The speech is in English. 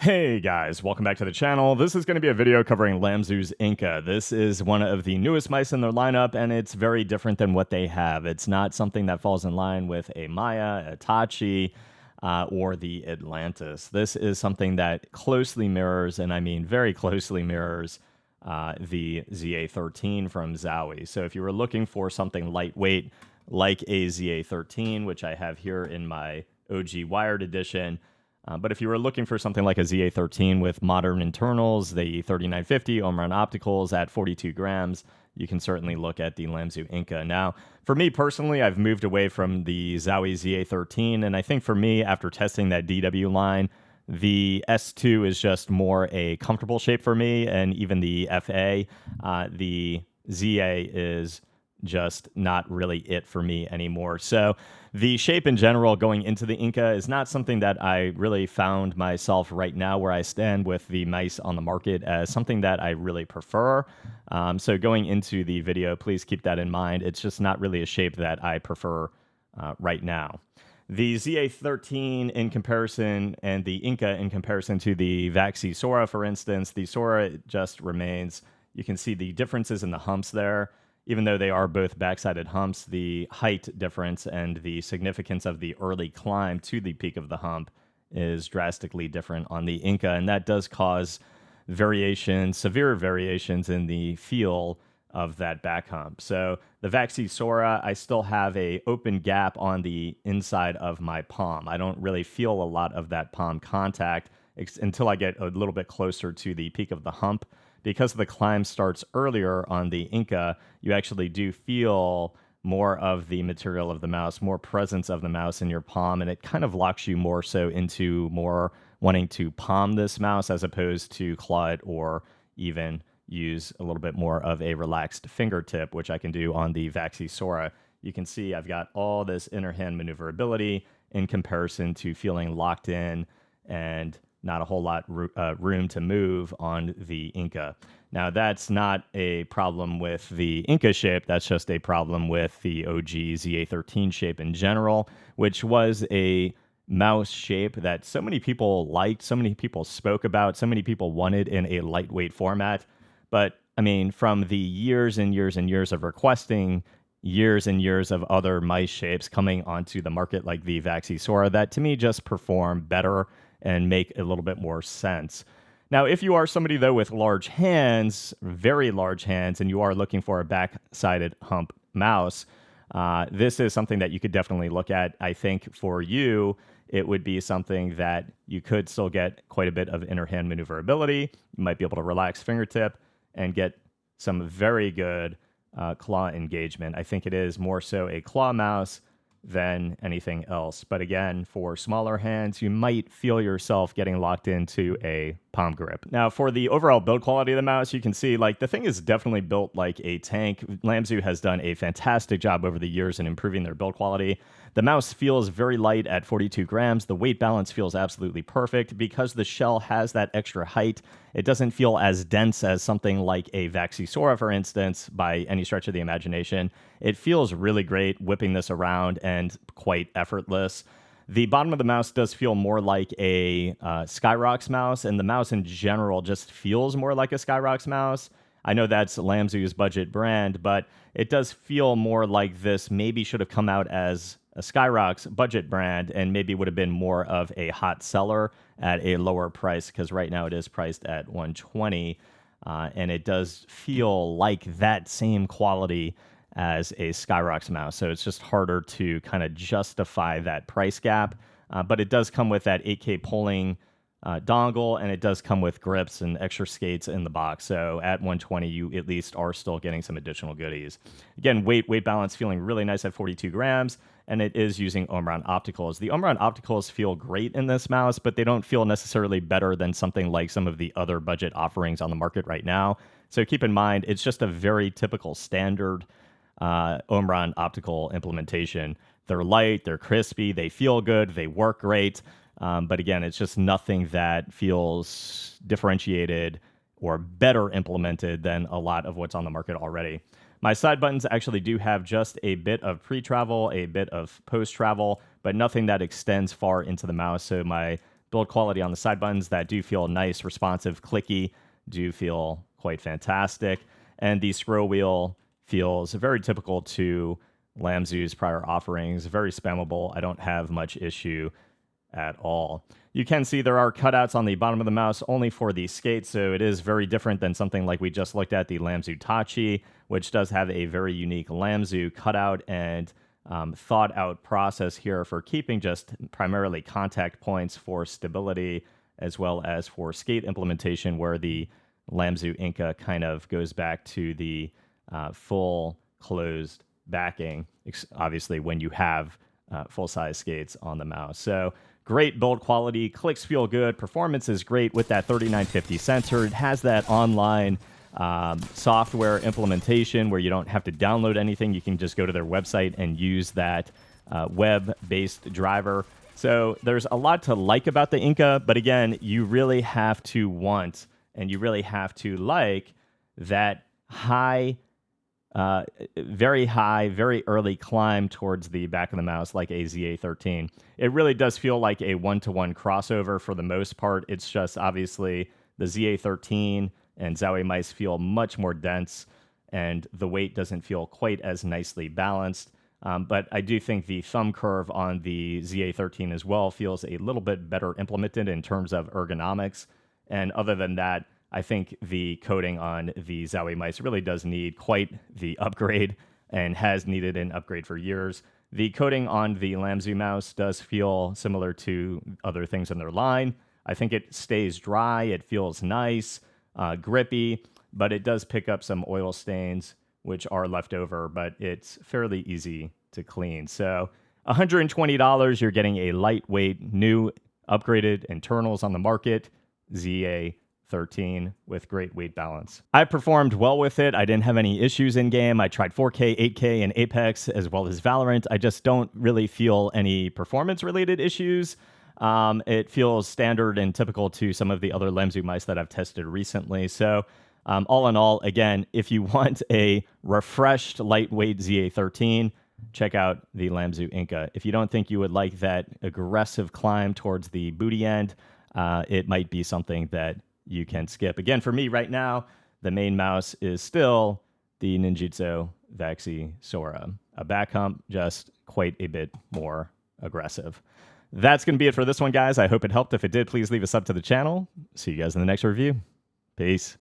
Hey guys, welcome back to the channel. This is going to be a video covering Lamzu's Inca. This is one of the newest mice in their lineup, and it's very different than what they have. It's not something that falls in line with a Maya, a Tachi, or the Atlantis. This is something that closely mirrors, and I mean very closely mirrors, the ZA13 from Zowie. So if you were looking for something lightweight like a ZA13, which I have here in my OG wired edition, but if you were looking for something like a ZA13 with modern internals, the 3950 Omron opticals at 42 grams, you can certainly look at the Lamzu Inca. Now, for me personally, I've moved away from the Zowie ZA13, and I think for me, after testing that DW line, the S2 is just more a comfortable shape for me, and even the FA, the ZA is just not really it for me anymore. So the shape in general going into the Inca is not something that I really found myself right now where I stand with the mice on the market as something that I really prefer. So going into the video, please keep that in mind. It's just not really a shape that I prefer right now. The ZA13 in comparison and the Inca in comparison to the Vaxi Sora, for instance, the Sora just remains, you can see the differences in the humps there. Even though they are both backsided humps, the height difference and the significance of the early climb to the peak of the hump is drastically different on the Inca, and that does cause variations, severe variations in the feel of that back hump. So the Vaxi Sora, I still have a open gap on the inside of my palm. I don't really feel a lot of that palm contact until I get a little bit closer to the peak of the hump. Because the climb starts earlier on the Inca, you actually do feel more of the material of the mouse, more presence of the mouse in your palm, and it kind of locks you more so into more wanting to palm this mouse as opposed to claw it or even use a little bit more of a relaxed fingertip, which I can do on the Vaxi Sora. You can see I've got all this inner hand maneuverability in comparison to feeling locked in and not a whole lot room to move on the Inca. Now, that's not a problem with the Inca shape. That's just a problem with the OG ZA13 shape in general, which was a mouse shape that so many people liked, so many people spoke about, so many people wanted in a lightweight format. But, I mean, from the years and years and years of requesting, years and years of other mice shapes coming onto the market like the Vaxi Sora, that to me just perform better and make a little bit more sense. Now, if you are somebody, though, with large hands, very large hands, and you are looking for a back-sided hump mouse, this is something that you could definitely look at. I think for you, it would be something that you could still get quite a bit of inner hand maneuverability. You might be able to relax fingertip and get some very good claw engagement. I think it is more so a claw mouse than anything else. But again, for smaller hands, you might feel yourself getting locked into a palm grip. Now, for the overall build quality of the mouse, you can see like the thing is definitely built like a tank. Lamzu has done a fantastic job over the years in improving their build quality. The mouse feels very light at 42 grams. The weight balance feels absolutely perfect because the shell has that extra height. It doesn't feel as dense as something like a Vaxi Sora, for instance, by any stretch of the imagination. It feels really great whipping this around and quite effortless. The bottom of the mouse does feel more like a Skyrox mouse, and the mouse in general just feels more like a Skyrox mouse. I know that's Lamzu's budget brand, but it does feel more like this maybe should have come out as a Skyrox budget brand and maybe would have been more of a hot seller at a lower price, because right now it is priced at $120, and it does feel like that same quality as a Skyrox mouse. So it's just harder to kind of justify that price gap. But it does come with that 8K polling dongle, and it does come with grips and extra skates in the box. So at 120, you at least are still getting some additional goodies. Again, weight balance feeling really nice at 42 grams, and it is using Omron opticals. The Omron opticals feel great in this mouse, but they don't feel necessarily better than something like some of the other budget offerings on the market right now. So keep in mind, it's just a very typical standard Omron optical implementation. They're light, they're crispy, they feel good, they work great. But again, it's just nothing that feels differentiated or better implemented than a lot of what's on the market already. My side buttons actually do have just a bit of pre-travel, a bit of post-travel, but nothing that extends far into the mouse. So my Build quality on the side buttons that do feel nice, responsive, clicky, do feel quite fantastic. And the scroll wheel feels very typical to Lamzu's prior offerings, very spammable. I don't have much issue at all. You can see there are cutouts on the bottom of the mouse only for the skate, so it is very different than something like we just looked at, the Lamzu Tachi, which does have a very unique Lamzu cutout and thought out process here for keeping just primarily contact points for stability as well as for skate implementation, where the Lamzu Inca kind of goes back to the full closed backing, obviously when you have full-size skates on the mouse. So great build quality, clicks feel good, performance is great with that 3950 sensor. It has that online software implementation where you don't have to download anything. You can just go to their website and use that web-based driver. So there's a lot to like about the Inca, but again, you really have to want and you really have to like that very high, very early climb towards the back of the mouse like a ZA13. It really does feel like a one-to-one crossover for the most part. It's just obviously the ZA13 and Zowie mice feel much more dense, and the weight doesn't feel quite as nicely balanced. But I do think the thumb curve on the ZA13 as well feels a little bit better implemented in terms of ergonomics. And other than that, I think the coating on the Zowie mice really does need quite the upgrade and has needed an upgrade for years. The coating on the Lamzu mouse does feel similar to other things in their line. I think it stays dry, it feels nice, grippy, but it does pick up some oil stains, which are left over, but it's fairly easy to clean. So $120, you're getting a lightweight, new, upgraded internals on the market, ZA13 with great weight balance. I performed well with it. I didn't have any issues in game. I tried 4K, 8K, and Apex as well as Valorant. I just don't really feel any performance related issues. It feels standard and typical to some of the other Lamzu mice that I've tested recently. So all in all, again, if you want a refreshed lightweight ZA13, check out the Lamzu Inca. If you don't think you would like that aggressive climb towards the booty end, it might be something that you can skip. Again, for me right now, the main mouse is still the Ninjutsu Vaxi Sora. A back hump, just quite a bit more aggressive. That's going to be it for this one, guys. I hope it helped. If it did, please leave a sub to the channel. See you guys in the next review. Peace.